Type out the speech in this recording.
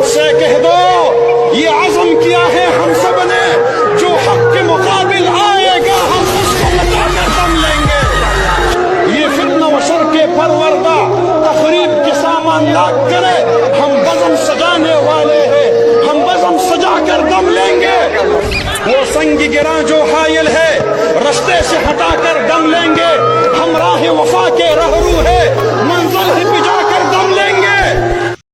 मुझसे कह दो ये अज़म किया है हम सब ने, जो हक के मुकाबिल आएगा हम उसको मिटा कर दम लेंगे। ये फितना व शर के परवरदा तकरीब के सामान लाग करे, हम बज़म सजाने वाले हैं, हम बज़म सजा कर दम लेंगे। वो संग गिरा जो हायल है रस्ते से हटा कर दम लेंगे, हम राह वफा के रहरू है